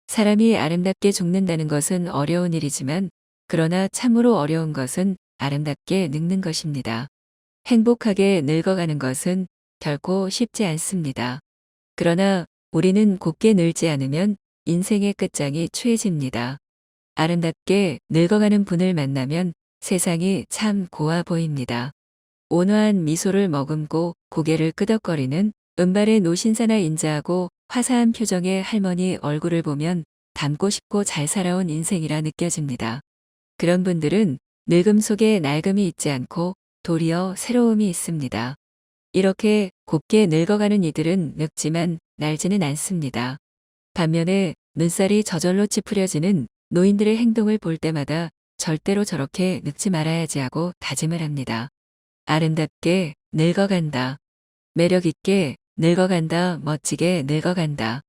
사람이 아름답게 죽는다는 것은 어려운 일이지만 그러나 참으로 어려운 것은 아름답게 늙는 것입니다. 행복하게 늙어가는 것은 결코 쉽지 않습니다. 그러나 우리는 곱게 늙지 않으면 인생의 끝장이 추해집니다. 아름답게 늙어가는 분을 만나면 세상이 참 고와 보입니다. 온화한 미소를 머금고 고개를 끄덕거리는 은발의 노신사나 인자하고 화사한 표정의 할머니 얼굴을 보면 닮고 싶고 잘 살아온 인생이라 느껴집니다. 그런 분들은 늙음 속에 낡음이 있지 않고 도리어 새로움이 있습니다. 이렇게 곱게 늙어가는 이들은 늙지만 날지는 않습니다. 반면에 눈살이 저절로 찌푸려지는 노인들의 행동을 볼 때마다 절대로 저렇게 늙지 말아야지 하고 다짐을 합니다. 아름답게 늙어간다. 매력있게 늙어간다. 멋지게 늙어간다.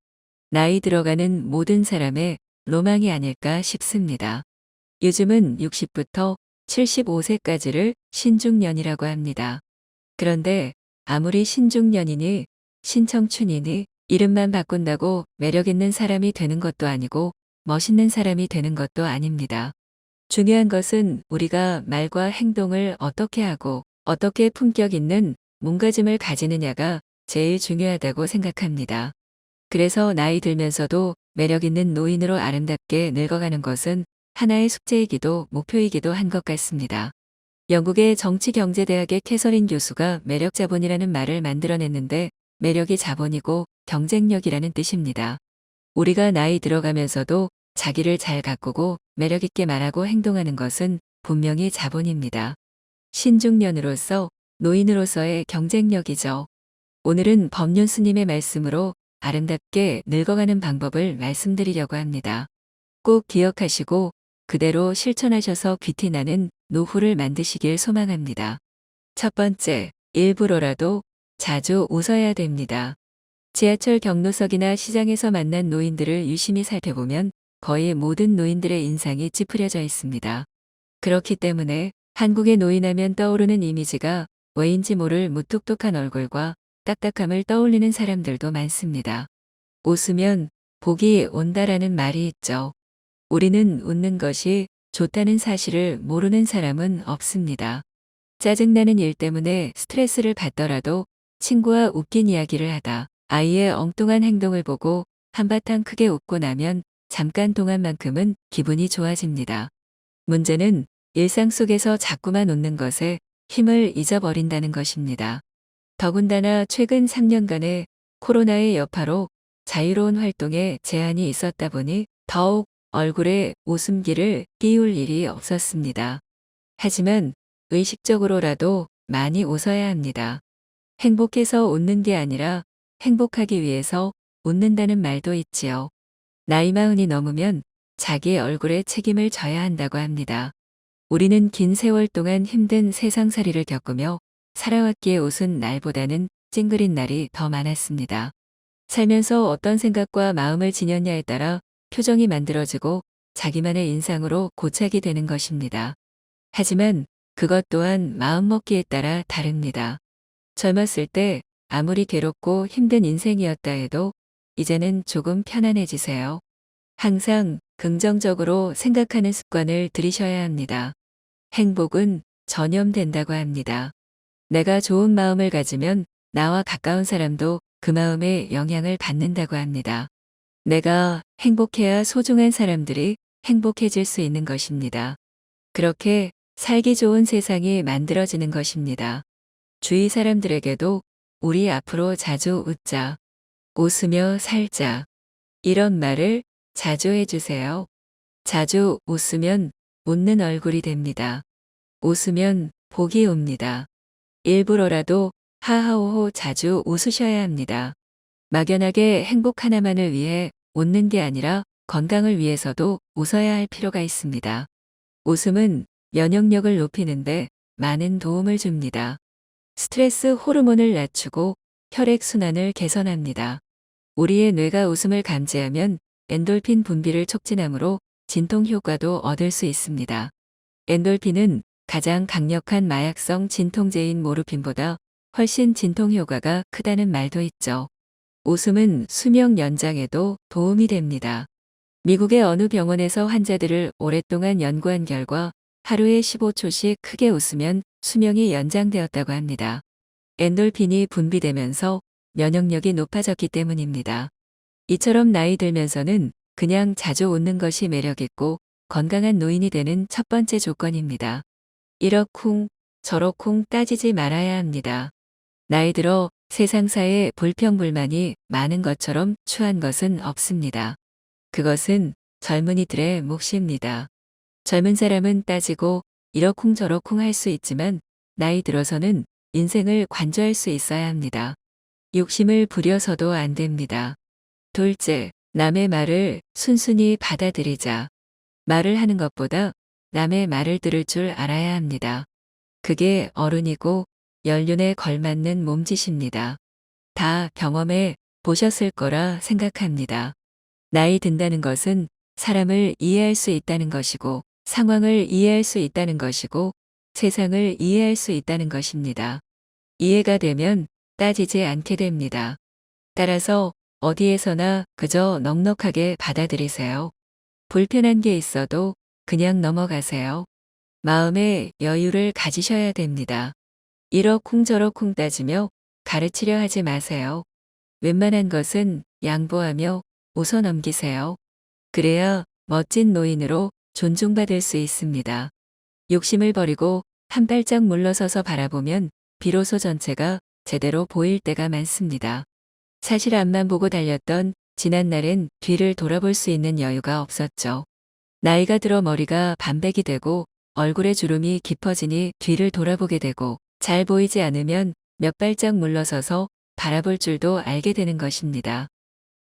나이 들어가는 모든 사람의 로망이 아닐까 싶습니다. 요즘은 60부터 75세까지를 신중년이라고 합니다. 그런데 아무리 신중년이니 신청춘이니 이름만 바꾼다고 매력있는 사람이 되는 것도 아니고 멋있는 사람이 되는 것도 아닙니다. 중요한 것은 우리가 말과 행동을 어떻게 하고 어떻게 품격 있는 몸가짐을 가지느냐가 제일 중요하다고 생각합니다. 그래서 나이 들면서도 매력 있는 노인으로 아름답게 늙어가는 것은 하나의 숙제이기도 목표이기도 한 것 같습니다. 영국의 정치경제대학의 캐서린 교수가 매력 자본이라는 말을 만들어냈는데 매력이 자본이고 경쟁력이라는 뜻입니다. 우리가 나이 들어가면서도 자기를 잘 가꾸고 매력 있게 말하고 행동하는 것은 분명히 자본입니다. 신중년으로서 노인으로서의 경쟁력이죠. 오늘은 법륜 스님의 말씀으로 아름답게 늙어가는 방법을 말씀드리려고 합니다. 꼭 기억하시고 그대로 실천하셔서 귀티나는 노후를 만드시길 소망합니다. 첫 번째, 일부러라도 자주 웃어야 됩니다. 지하철 경로석이나 시장에서 만난 노인들을 유심히 살펴보면 거의 모든 노인들의 인상이 찌푸려져 있습니다. 그렇기 때문에 한국의 노인하면 떠오르는 이미지가 왜인지 모를 무뚝뚝한 얼굴과 딱딱함을 떠올리는 사람들도 많습니다. 웃으면 복이 온다라는 말이 있죠. 우리는 웃는 것이 좋다는 사실을 모르는 사람은 없습니다. 짜증나는 일 때문에 스트레스를 받더라도 친구와 웃긴 이야기를 하다 아이의 엉뚱한 행동을 보고 한바탕 크게 웃고 나면 잠깐 동안만큼은 기분이 좋아집니다. 문제는 일상 속에서 자꾸만 웃는 것에 힘을 잊어버린다는 것입니다. 더군다나 최근 3년간의 코로나의 여파로 자유로운 활동에 제한이 있었다 보니 더욱 얼굴에 웃음기를 띄울 일이 없었습니다. 하지만 의식적으로라도 많이 웃어야 합니다. 행복해서 웃는 게 아니라 행복하기 위해서 웃는다는 말도 있지요. 나이 마흔이 넘으면 자기 얼굴에 책임을 져야 한다고 합니다. 우리는 긴 세월 동안 힘든 세상살이를 겪으며 살아왔기에 웃은 날보다는 찡그린 날이 더 많았습니다. 살면서 어떤 생각과 마음을 지녔냐에 따라 표정이 만들어지고 자기만의 인상으로 고착이 되는 것입니다. 하지만 그것 또한 마음먹기에 따라 다릅니다. 젊었을 때 아무리 괴롭고 힘든 인생이었다 해도 이제는 조금 편안해지세요. 항상 긍정적으로 생각하는 습관을 들이셔야 합니다. 행복은 전염된다고 합니다. 내가 좋은 마음을 가지면 나와 가까운 사람도 그 마음에 영향을 받는다고 합니다. 내가 행복해야 소중한 사람들이 행복해질 수 있는 것입니다. 그렇게 살기 좋은 세상이 만들어지는 것입니다. 주위 사람들에게도 우리 앞으로 자주 웃자, 웃으며 살자 이런 말을 자주 해주세요. 자주 웃으면 웃는 얼굴이 됩니다. 웃으면 복이 옵니다. 일부러라도 하하호호 자주 웃으셔야 합니다. 막연하게 행복 하나만을 위해 웃는 게 아니라 건강을 위해서도 웃어야 할 필요가 있습니다. 웃음은 면역력을 높이는데 많은 도움을 줍니다. 스트레스 호르몬을 낮추고 혈액순환을 개선합니다. 우리의 뇌가 웃음을 감지하면 엔돌핀 분비를 촉진하므로 진통 효과도 얻을 수 있습니다. 엔돌핀은 가장 강력한 마약성 진통제인 모르핀보다 훨씬 진통 효과가 크다는 말도 있죠. 웃음은 수명 연장에도 도움이 됩니다. 미국의 어느 병원에서 환자들을 오랫동안 연구한 결과 하루에 15초씩 크게 웃으면 수명이 연장되었다고 합니다. 엔돌핀이 분비되면서 면역력이 높아졌기 때문입니다. 이처럼 나이 들면서는 그냥 자주 웃는 것이 매력있고 건강한 노인이 되는 첫 번째 조건입니다. 이러쿵 저러쿵 따지지 말아야 합니다. 나이 들어 세상사에 불평불만이 많은 것처럼 추한 것은 없습니다. 그것은 젊은이들의 몫입니다. 젊은 사람은 따지고 이러쿵저러쿵 할 수 있지만 나이 들어서는 인생을 관조할 수 있어야 합니다. 욕심을 부려서도 안 됩니다. 둘째, 남의 말을 순순히 받아들이자. 말을 하는 것보다 남의 말을 들을 줄 알아야 합니다. 그게 어른이고 연륜에 걸맞는 몸짓입니다. 다 경험해 보셨을 거라 생각합니다. 나이 든다는 것은 사람을 이해할 수 있다는 것이고, 상황을 이해할 수 있다는 것이고, 세상을 이해할 수 있다는 것입니다. 이해가 되면 따지지 않게 됩니다. 따라서 어디에서나 그저 넉넉하게 받아들이세요. 불편한 게 있어도 그냥 넘어가세요. 마음의 여유를 가지셔야 됩니다. 이러쿵저러쿵 따지며 가르치려 하지 마세요. 웬만한 것은 양보하며 웃어 넘기세요. 그래야 멋진 노인으로 존중받을 수 있습니다. 욕심을 버리고 한 발짝 물러서서 바라보면 비로소 전체가 제대로 보일 때가 많습니다. 사실 앞만 보고 달렸던 지난날엔 뒤를 돌아볼 수 있는 여유가 없었죠. 나이가 들어 머리가 반백이 되고 얼굴에 주름이 깊어지니 뒤를 돌아보게 되고 잘 보이지 않으면 몇 발짝 물러서서 바라볼 줄도 알게 되는 것입니다.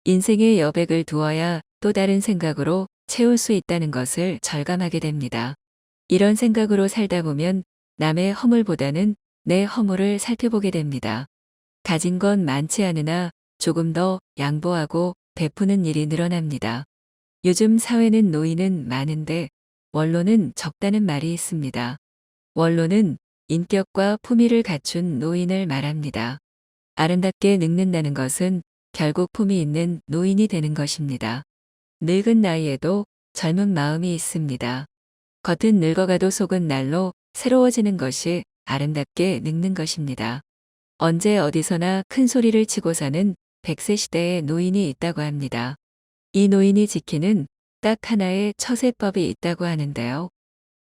인생의 여백을 두어야 또 다른 생각으로 채울 수 있다는 것을 절감하게 됩니다. 이런 생각으로 살다 보면 남의 허물보다는 내 허물을 살펴보게 됩니다. 가진 건 많지 않으나 조금 더 양보하고 베푸는 일이 늘어납니다. 요즘 사회는 노인은 많은데 원로는 적다는 말이 있습니다. 원로는 인격과 품위를 갖춘 노인을 말합니다. 아름답게 늙는다는 것은 결국 품이 있는 노인이 되는 것입니다. 늙은 나이에도 젊은 마음이 있습니다. 겉은 늙어가도 속은 날로 새로워지는 것이 아름답게 늙는 것입니다. 언제 어디서나 큰 소리를 치고 사는 100세 시대의 노인이 있다고 합니다. 이 노인이 지키는 딱 하나의 처세법이 있다고 하는데요.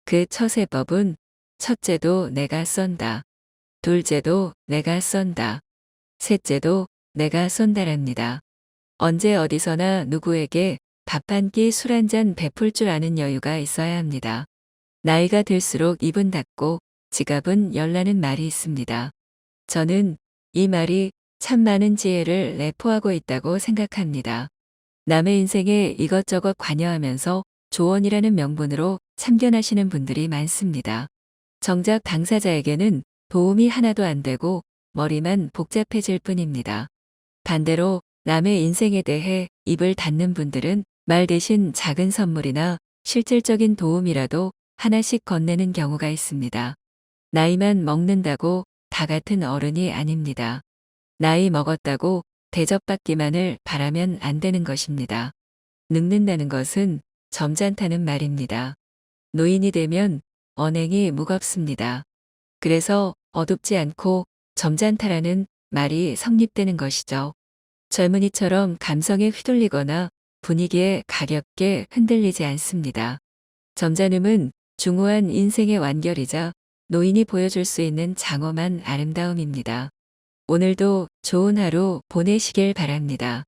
그 처세법은 첫째도 내가 쏜다. 둘째도 내가 쏜다. 셋째도 내가 쏜다랍니다. 언제 어디서나 누구에게 밥 한 끼 술 한 잔 베풀 줄 아는 여유가 있어야 합니다. 나이가 들수록 입은 닫고 지갑은 열라는 말이 있습니다. 저는 이 말이 참 많은 지혜를 내포하고 있다고 생각합니다. 남의 인생에 이것저것 관여하면서 조언이라는 명분으로 참견하시는 분들이 많습니다. 정작 당사자에게는 도움이 하나도 안 되고 머리만 복잡해질 뿐입니다. 반대로 남의 인생에 대해 입을 닫는 분들은 말 대신 작은 선물이나 실질적인 도움이라도 하나씩 건네는 경우가 있습니다. 나이만 먹는다고 다 같은 어른이 아닙니다. 나이 먹었다고 대접받기만을 바라면 안 되는 것입니다. 늙는다는 것은 점잖다는 말입니다. 노인이 되면 언행이 무겁습니다. 그래서 어둡지 않고 점잖다라는 말이 성립되는 것이죠. 젊은이처럼 감성에 휘둘리거나 분위기에 가볍게 흔들리지 않습니다. 점잖음은 중후한 인생의 완결이자 노인이 보여줄 수 있는 장엄한 아름다움입니다. 오늘도 좋은 하루 보내시길 바랍니다.